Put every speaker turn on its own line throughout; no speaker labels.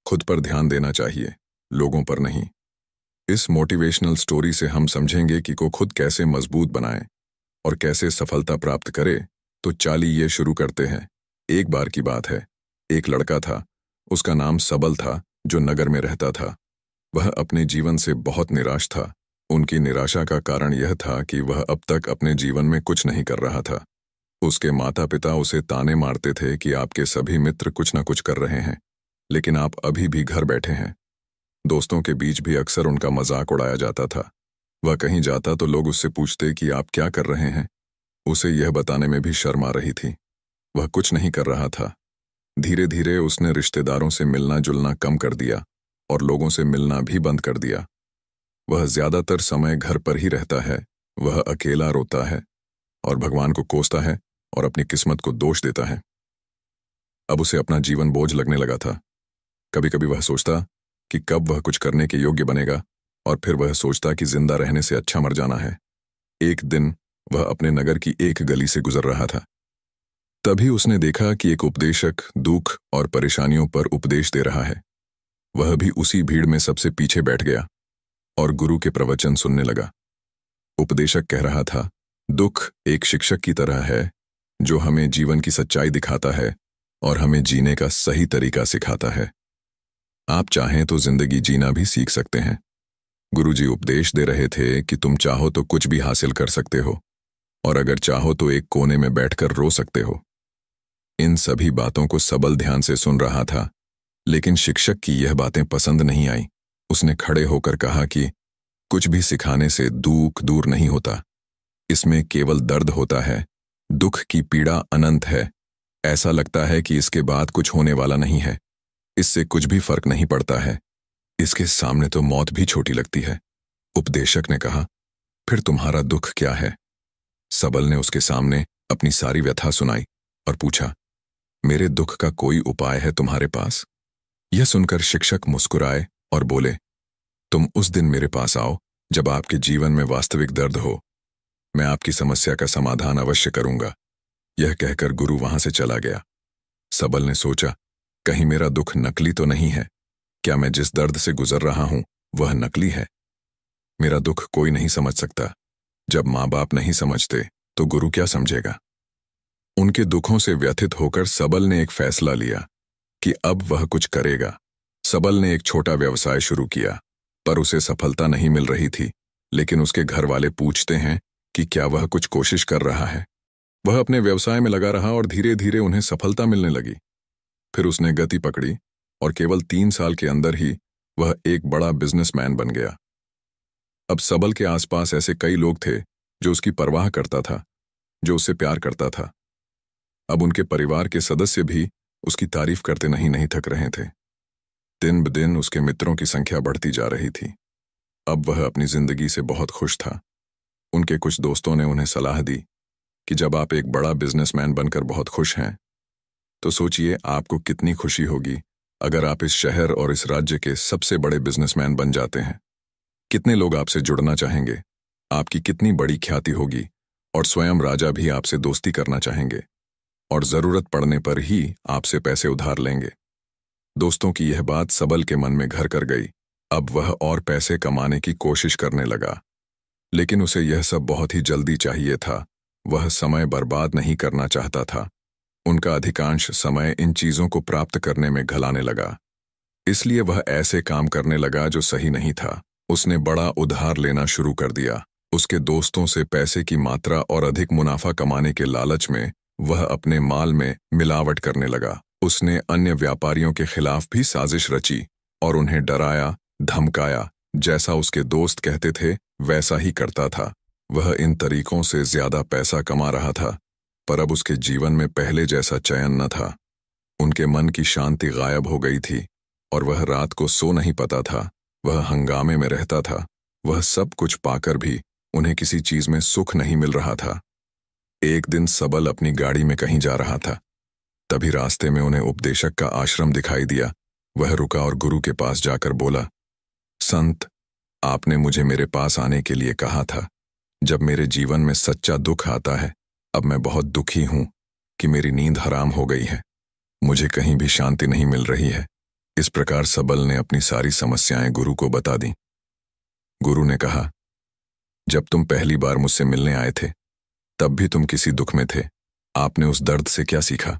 खुद पर ध्यान देना चाहिए, लोगों पर नहीं। इस मोटिवेशनल स्टोरी से हम समझेंगे कि को खुद कैसे मजबूत बनाए और कैसे सफलता प्राप्त करे। तो चाली ये शुरू करते हैं। एक बार की बात है, एक लड़का था। उसका नाम सबल था, जो नगर में रहता था। वह अपने जीवन से बहुत निराश था। उनकी निराशा का कारण यह था कि वह अब तक अपने जीवन में कुछ नहीं कर रहा था। उसके माता पिता उसे ताने मारते थे कि आपके सभी मित्र कुछ न कुछ कर रहे हैं, लेकिन आप अभी भी घर बैठे हैं। दोस्तों के बीच भी अक्सर उनका मजाक उड़ाया जाता था। वह कहीं जाता तो लोग उससे पूछते कि आप क्या कर रहे हैं। उसे यह बताने में भी शर्म आ रही थी। वह कुछ नहीं कर रहा था। धीरे धीरे उसने रिश्तेदारों से मिलना जुलना कम कर दिया और लोगों से मिलना भी बंद कर दिया। वह ज्यादातर समय घर पर ही रहता है। वह अकेला रोता है और भगवान को कोसता है और अपनी किस्मत को दोष देता है। अब उसे अपना जीवन बोझ लगने लगा था। कभी कभी वह सोचता कि कब वह कुछ करने के योग्य बनेगा, और फिर वह सोचता कि जिंदा रहने से अच्छा मर जाना है। एक दिन वह अपने नगर की एक गली से गुजर रहा था। तभी उसने देखा कि एक उपदेशक दुख और परेशानियों पर उपदेश दे रहा है। वह भी उसी भीड़ में सबसे पीछे बैठ गया और गुरु के प्रवचन सुनने लगा। उपदेशक कह रहा था, दुख एक शिक्षक की तरह है जो हमें जीवन की सच्चाई दिखाता है और हमें जीने का सही तरीका सिखाता है। आप चाहें तो जिंदगी जीना भी सीख सकते हैं। गुरुजी उपदेश दे रहे थे कि तुम चाहो तो कुछ भी हासिल कर सकते हो, और अगर चाहो तो एक कोने में बैठकर रो सकते हो। इन सभी बातों को सबल ध्यान से सुन रहा था, लेकिन शिक्षक की यह बातें पसंद नहीं आई। उसने खड़े होकर कहा कि कुछ भी सिखाने से दुख दूर नहीं होता। इसमें केवल दर्द होता है। दुख की पीड़ा अनंत है। ऐसा लगता है कि इसके बाद कुछ होने वाला नहीं है। इससे कुछ भी फर्क नहीं पड़ता है। इसके सामने तो मौत भी छोटी लगती है। उपदेशक ने कहा, फिर तुम्हारा दुख क्या है? सबल ने उसके सामने अपनी सारी व्यथा सुनाई और पूछा, मेरे दुख का कोई उपाय है तुम्हारे पास? यह सुनकर शिक्षक मुस्कुराए और बोले, तुम उस दिन मेरे पास आओ जब आपके जीवन में वास्तविक दर्द हो। मैं आपकी समस्या का समाधान अवश्य करूंगा। यह कहकर गुरु वहां से चला गया। सबल ने सोचा, कहीं मेरा दुख नकली तो नहीं है? क्या मैं जिस दर्द से गुजर रहा हूं वह नकली है? मेरा दुख कोई नहीं समझ सकता। जब माँ बाप नहीं समझते तो गुरु क्या समझेगा? उनके दुखों से व्यथित होकर सबल ने एक फैसला लिया कि अब वह कुछ करेगा। सबल ने एक छोटा व्यवसाय शुरू किया, पर उसे सफलता नहीं मिल रही थी। लेकिन उसके घर वाले पूछते हैं कि क्या वह कुछ कोशिश कर रहा है। वह अपने व्यवसाय में लगा रहा और धीरे धीरे उन्हें सफलता मिलने लगी। फिर उसने गति पकड़ी और केवल 3 साल के अंदर ही वह एक बड़ा बिजनेसमैन बन गया। अब सबल के आसपास ऐसे कई लोग थे जो उसकी परवाह करता था, जो उससे प्यार करता था। अब उनके परिवार के सदस्य भी उसकी तारीफ करते नहीं थक रहे थे। दिन ब दिन उसके मित्रों की संख्या बढ़ती जा रही थी। अब वह अपनी जिंदगी से बहुत खुश था। उनके कुछ दोस्तों ने उन्हें सलाह दी कि जब आप एक बड़ा बिजनेसमैन बनकर बहुत खुश हैं, तो सोचिए आपको कितनी खुशी होगी अगर आप इस शहर और इस राज्य के सबसे बड़े बिजनेसमैन बन जाते हैं। कितने लोग आपसे जुड़ना चाहेंगे, आपकी कितनी बड़ी ख्याति होगी, और स्वयं राजा भी आपसे दोस्ती करना चाहेंगे और जरूरत पड़ने पर ही आपसे पैसे उधार लेंगे। दोस्तों की यह बात सबल के मन में घर कर गई। अब वह और पैसे कमाने की कोशिश करने लगा, लेकिन उसे यह सब बहुत ही जल्दी चाहिए था। वह समय बर्बाद नहीं करना चाहता था। उनका अधिकांश समय इन चीजों को प्राप्त करने में घलाने लगा। इसलिए वह ऐसे काम करने लगा जो सही नहीं था। उसने बड़ा उधार लेना शुरू कर दिया। उसके दोस्तों से पैसे की मात्रा और अधिक मुनाफा कमाने के लालच में वह अपने माल में मिलावट करने लगा। उसने अन्य व्यापारियों के खिलाफ भी साजिश रची और उन्हें डराया धमकाया। जैसा उसके दोस्त कहते थे वैसा ही करता था। वह इन तरीकों से ज्यादा पैसा कमा रहा था, पर अब उसके जीवन में पहले जैसा चैन न था। उनके मन की शांति गायब हो गई थी और वह रात को सो नहीं पाता था। वह हंगामे में रहता था। वह सब कुछ पाकर भी उन्हें किसी चीज में सुख नहीं मिल रहा था। एक दिन सबल अपनी गाड़ी में कहीं जा रहा था। तभी रास्ते में उन्हें उपदेशक का आश्रम दिखाई दिया। वह रुका और गुरु के पास जाकर बोला, संत, आपने मुझे मेरे पास आने के लिए कहा था। जब मेरे जीवन में सच्चा दुख आता है, अब मैं बहुत दुखी हूं कि मेरी नींद हराम हो गई है। मुझे कहीं भी शांति नहीं मिल रही है। इस प्रकार सबल ने अपनी सारी समस्याएं गुरु को बता दी। गुरु ने कहा, जब तुम पहली बार मुझसे मिलने आए थे तब भी तुम किसी दुख में थे। आपने उस दर्द से क्या सीखा?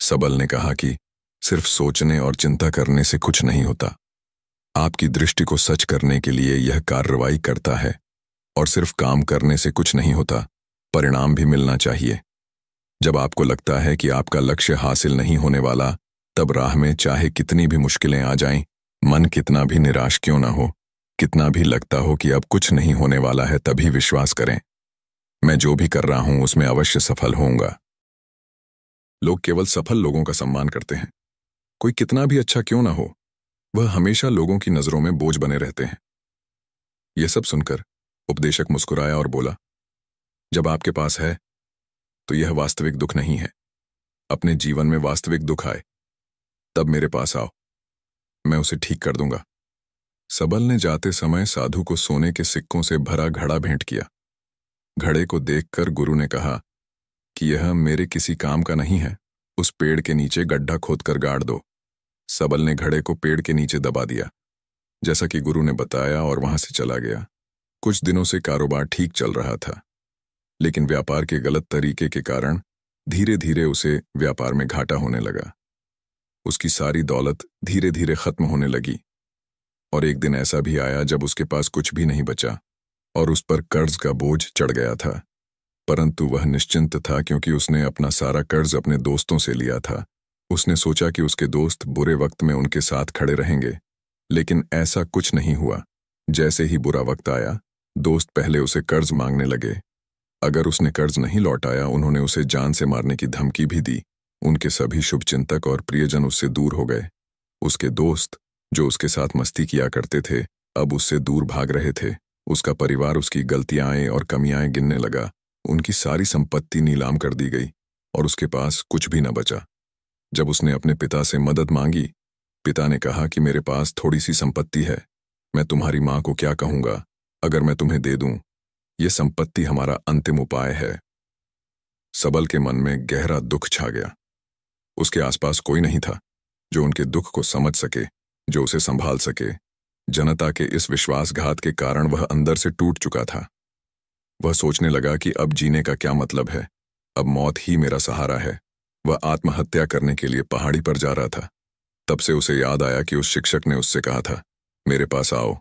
सबल ने कहा कि सिर्फ सोचने और चिंता करने से कुछ नहीं होता। आपकी दृष्टि को सच करने के लिए यह कार्रवाई करता है, और सिर्फ काम करने से कुछ नहीं होता, परिणाम भी मिलना चाहिए। जब आपको लगता है कि आपका लक्ष्य हासिल नहीं होने वाला, तब राह में चाहे कितनी भी मुश्किलें आ जाएं, मन कितना भी निराश क्यों ना हो, कितना भी लगता हो कि अब कुछ नहीं होने वाला है, तभी विश्वास करें, मैं जो भी कर रहा हूं उसमें अवश्य सफल होऊंगा। लोग केवल सफल लोगों का सम्मान करते हैं। कोई कितना भी अच्छा क्यों ना हो, वह हमेशा लोगों की नजरों में बोझ बने रहते हैं। यह सब सुनकर उपदेशक मुस्कुराया और बोला, जब आपके पास है तो यह वास्तविक दुख नहीं है। अपने जीवन में वास्तविक दुख आए तब मेरे पास आओ, मैं उसे ठीक कर दूंगा। सबल ने जाते समय साधु को सोने के सिक्कों से भरा घड़ा भेंट किया। घड़े को देखकर गुरु ने कहा कि यह मेरे किसी काम का नहीं है, उस पेड़ के नीचे गड्ढा खोदकर गाड़ दो। सबल ने घड़े को पेड़ के नीचे दबा दिया, जैसा कि गुरु ने बताया, और वहां से चला गया। कुछ दिनों से कारोबार ठीक चल रहा था, लेकिन व्यापार के गलत तरीके के कारण धीरे धीरे उसे व्यापार में घाटा होने लगा। उसकी सारी दौलत धीरे धीरे खत्म होने लगी, और एक दिन ऐसा भी आया जब उसके पास कुछ भी नहीं बचा और उस पर कर्ज का बोझ चढ़ गया था। परंतु वह निश्चिंत था, क्योंकि उसने अपना सारा कर्ज अपने दोस्तों से लिया था। उसने सोचा कि उसके दोस्त बुरे वक्त में उनके साथ खड़े रहेंगे, लेकिन ऐसा कुछ नहीं हुआ। जैसे ही बुरा वक्त आया, दोस्त पहले उसे कर्ज मांगने लगे। अगर उसने कर्ज नहीं लौटाया, उन्होंने उसे जान से मारने की धमकी भी दी। उनके सभी शुभचिंतक और प्रियजन उससे दूर हो गए। उसके दोस्त, जो उसके साथ मस्ती किया करते थे, अब उससे दूर भाग रहे थे। उसका परिवार उसकी गलतियां और कमियां गिनने लगा। उनकी सारी संपत्ति नीलाम कर दी गई और उसके पास कुछ भी न बचा। जब उसने अपने पिता से मदद मांगी, पिता ने कहा कि मेरे पास थोड़ी सी संपत्ति है, मैं तुम्हारी मां को क्या कहूंगा अगर मैं तुम्हें दे दूं? यह संपत्ति हमारा अंतिम उपाय है। सबल के मन में गहरा दुख छा गया। उसके आसपास कोई नहीं था जो उनके दुख को समझ सके, जो उसे संभाल सके। जनता के इस विश्वासघात के कारण वह अंदर से टूट चुका था। वह सोचने लगा कि अब जीने का क्या मतलब है, अब मौत ही मेरा सहारा है। वह आत्महत्या करने के लिए पहाड़ी पर जा रहा था। तब से उसे याद आया कि उस शिक्षक ने उससे कहा था, मेरे पास आओ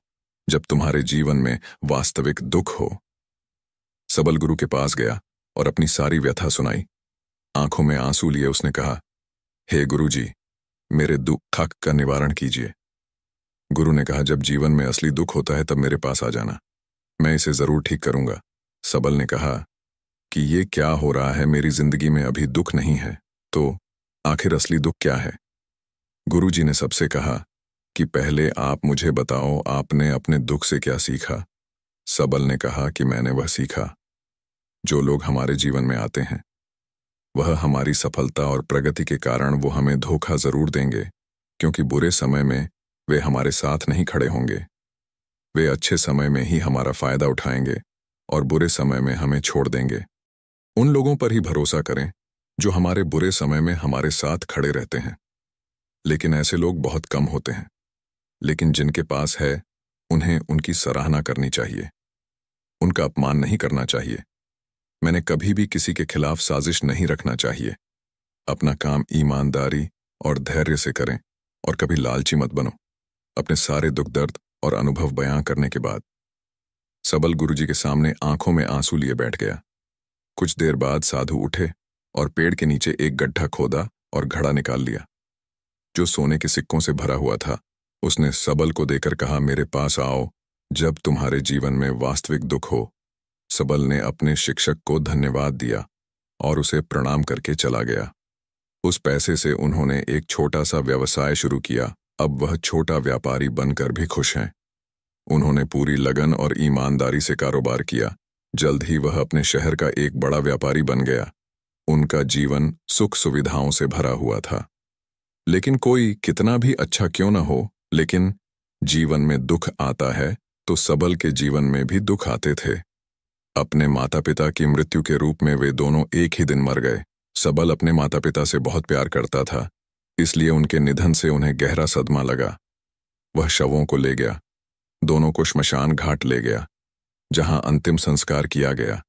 जब तुम्हारे जीवन में वास्तविक दुख हो। सबल गुरु के पास गया और अपनी सारी व्यथा सुनाई। आंखों में आंसू लिए उसने कहा, हे गुरुजी, मेरे दुख का निवारण कीजिए। गुरु ने कहा, जब जीवन में असली दुख होता है तब मेरे पास आ जाना, मैं इसे जरूर ठीक करूंगा। सबल ने कहा कि ये क्या हो रहा है, मेरी जिंदगी में अभी दुख नहीं है, तो आखिर असली दुख क्या है? गुरुजी ने सबसे कहा कि पहले आप मुझे बताओ, आपने अपने दुख से क्या सीखा? सबल ने कहा कि मैंने वह सीखा, जो लोग हमारे जीवन में आते हैं वह हमारी सफलता और प्रगति के कारण वो हमें धोखा जरूर देंगे, क्योंकि बुरे समय में वे हमारे साथ नहीं खड़े होंगे। वे अच्छे समय में ही हमारा फायदा उठाएंगे और बुरे समय में हमें छोड़ देंगे। उन लोगों पर ही भरोसा करें जो हमारे बुरे समय में हमारे साथ खड़े रहते हैं। लेकिन ऐसे लोग बहुत कम होते हैं, लेकिन जिनके पास है उन्हें उनकी सराहना करनी चाहिए, उनका अपमान नहीं करना चाहिए। मैंने कभी भी किसी के खिलाफ साजिश नहीं रखना चाहिए। अपना काम ईमानदारी और धैर्य से करें और कभी लालची मत बनो। अपने सारे दुख दर्द और अनुभव बयां करने के बाद सबल गुरुजी के सामने आंखों में आंसू लिए बैठ गया। कुछ देर बाद साधु उठे और पेड़ के नीचे एक गड्ढा खोदा और घड़ा निकाल लिया, जो सोने के सिक्कों से भरा हुआ था। उसने सबल को देकर कहा, मेरे पास आओ जब तुम्हारे जीवन में वास्तविक दुख हो। सबल ने अपने शिक्षक को धन्यवाद दिया और उसे प्रणाम करके चला गया। उस पैसे से उन्होंने एक छोटा सा व्यवसाय शुरू किया। अब वह छोटा व्यापारी बनकर भी खुश हैं। उन्होंने पूरी लगन और ईमानदारी से कारोबार किया। जल्द ही वह अपने शहर का एक बड़ा व्यापारी बन गया। उनका जीवन सुख सुविधाओं से भरा हुआ था। लेकिन कोई कितना भी अच्छा क्यों न हो, लेकिन जीवन में दुख आता है तो सबल के जीवन में भी दुख आते थे। अपने माता पिता की मृत्यु के रूप में वे दोनों एक ही दिन मर गए। सबल अपने माता पिता से बहुत प्यार करता था, इसलिए उनके निधन से उन्हें गहरा सदमा लगा। वह शवों को ले गया, दोनों को श्मशान घाट ले गया, जहां अंतिम संस्कार किया गया।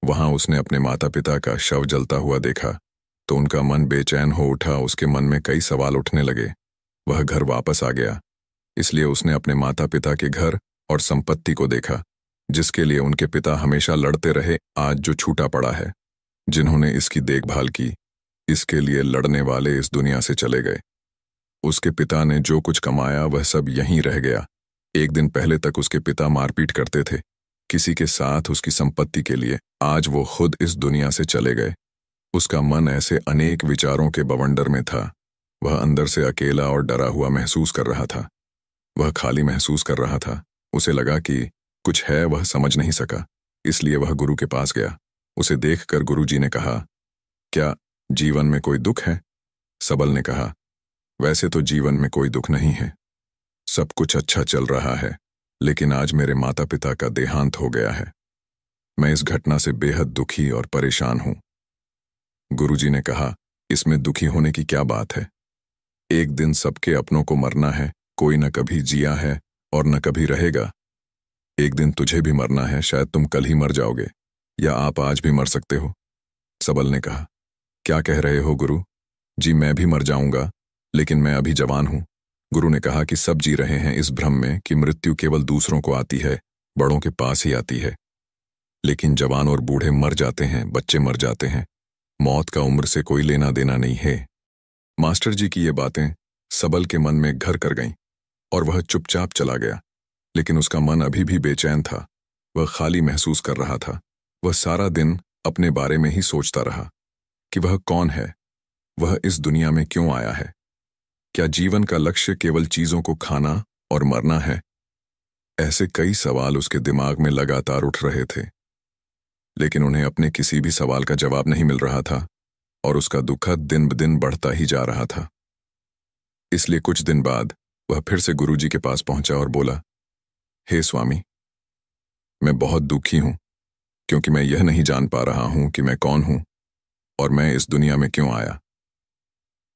वहां उसने अपने माता पिता का शव जलता हुआ देखा तो उनका मन बेचैन हो उठा। उसके मन में कई सवाल उठने लगे। वह घर वापस आ गया, इसलिए उसने अपने माता पिता के घर और संपत्ति को देखा, जिसके लिए उनके पिता हमेशा लड़ते रहे, आज जो छूटा पड़ा है। जिन्होंने इसकी देखभाल की, इसके लिए लड़ने वाले इस दुनिया से चले गए। उसके पिता ने जो कुछ कमाया वह सब यहीं रह गया। एक दिन पहले तक उसके पिता मारपीट करते थे किसी के साथ उसकी संपत्ति के लिए, आज वो खुद इस दुनिया से चले गए। उसका मन ऐसे अनेक विचारों के बवंडर में था। वह अंदर से अकेला और डरा हुआ महसूस कर रहा था। वह खाली महसूस कर रहा था। उसे लगा कि कुछ है, वह समझ नहीं सका। इसलिए वह गुरु के पास गया। उसे देखकर गुरुजी ने कहा, क्या जीवन में कोई दुख है? सबल ने कहा, वैसे तो जीवन में कोई दुख नहीं है, सब कुछ अच्छा चल रहा है, लेकिन आज मेरे माता पिता का देहांत हो गया है। मैं इस घटना से बेहद दुखी और परेशान हूं। गुरुजी ने कहा, इसमें दुखी होने की क्या बात है? एक दिन सबके अपनों को मरना है। कोई न कभी जिया है और न कभी रहेगा। एक दिन तुझे भी मरना है, शायद तुम कल ही मर जाओगे, या आप आज भी मर सकते हो। सबल ने कहा, क्या कह रहे हो गुरु जी? मैं भी मर जाऊंगा, लेकिन मैं अभी जवान हूं। गुरु ने कहा कि सब जी रहे हैं इस भ्रम में कि मृत्यु केवल दूसरों को आती है, बड़ों के पास ही आती है। लेकिन जवान और बूढ़े मर जाते हैं, बच्चे मर जाते हैं। मौत का उम्र से कोई लेना देना नहीं है। मास्टर जी की ये बातें सबल के मन में घर कर गईं और वह चुपचाप चला गया। लेकिन उसका मन अभी भी बेचैन था। वह खाली महसूस कर रहा था। वह सारा दिन अपने बारे में ही सोचता रहा कि वह कौन है, वह इस दुनिया में क्यों आया है। क्या जीवन का लक्ष्य केवल चीजों को खाना और मरना है? ऐसे कई सवाल उसके दिमाग में लगातार उठ रहे थे, लेकिन उन्हें अपने किसी भी सवाल का जवाब नहीं मिल रहा था और उसका दुख दिन ब दिन बढ़ता ही जा रहा था। इसलिए कुछ दिन बाद वह फिर से गुरुजी के पास पहुंचा और बोला, हे स्वामी, मैं बहुत दुखी हूं, क्योंकि मैं यह नहीं जान पा रहा हूं कि मैं कौन हूं और मैं इस दुनिया में क्यों आया।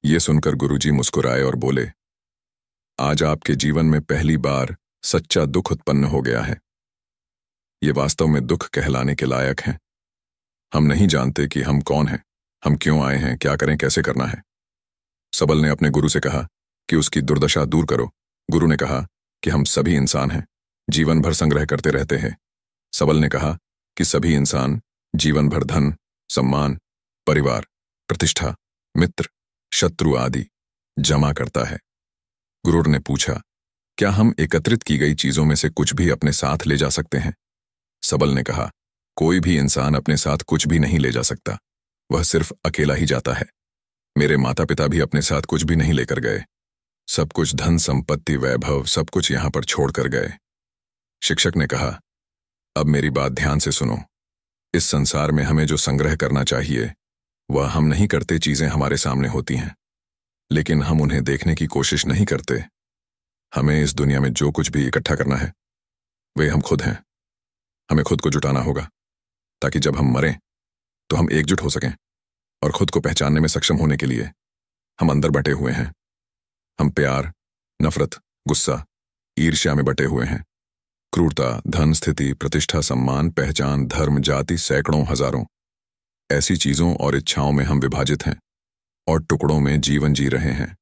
ये सुनकर गुरुजी मुस्कुराए और बोले, आज आपके जीवन में पहली बार सच्चा दुख उत्पन्न हो गया है। ये वास्तव में दुख कहलाने के लायक है। हम नहीं जानते कि हम कौन हैं, हम क्यों आए हैं, क्या करें, कैसे करना है। सबल ने अपने गुरु से कहा कि उसकी दुर्दशा दूर करो। गुरु ने कहा कि हम सभी इंसान हैं, जीवन भर संग्रह करते रहते हैं। सबल ने कहा कि सभी इंसान जीवन भर धन, सम्मान, परिवार, प्रतिष्ठा, मित्र, शत्रु आदि जमा करता है। गुरु ने पूछा, क्या हम एकत्रित की गई चीजों में से कुछ भी अपने साथ ले जा सकते हैं? सबल ने कहा, कोई भी इंसान अपने साथ कुछ भी नहीं ले जा सकता, वह सिर्फ अकेला ही जाता है। मेरे माता पिता भी अपने साथ कुछ भी नहीं लेकर गए। सब कुछ, धन संपत्ति, वैभव, सब कुछ यहां पर छोड़कर गए। शिक्षक ने कहा, अब मेरी बात ध्यान से सुनो। इस संसार में हमें जो संग्रह करना चाहिए वह हम नहीं करते। चीजें हमारे सामने होती हैं, लेकिन हम उन्हें देखने की कोशिश नहीं करते। हमें इस दुनिया में जो कुछ भी इकट्ठा करना है वे हम खुद हैं। हमें खुद को जुटाना होगा ताकि जब हम मरें तो हम एकजुट हो सकें। और खुद को पहचानने में सक्षम होने के लिए हम अंदर बटे हुए हैं। हम प्यार, नफरत, गुस्सा, ईर्ष्या में बटे हुए हैं। क्रूरता, धन, स्थिति, प्रतिष्ठा, सम्मान, पहचान, धर्म, जाति, सैकड़ों, हजारों ऐसी चीजों और इच्छाओं में हम विभाजित हैं और टुकड़ों में जीवन जी रहे हैं।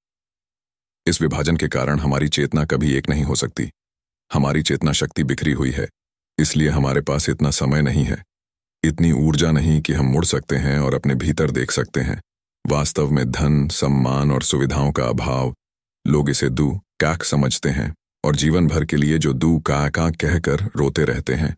इस विभाजन के कारण हमारी चेतना कभी एक नहीं हो सकती। हमारी चेतना शक्ति बिखरी हुई है, इसलिए हमारे पास इतना समय नहीं है, इतनी ऊर्जा नहीं कि हम मुड़ सकते हैं और अपने भीतर देख सकते हैं। वास्तव में धन, सम्मान और सुविधाओं का अभाव, लोग इसे दू काक समझते हैं और जीवन भर के लिए जो दू का कहकर रोते रहते हैं।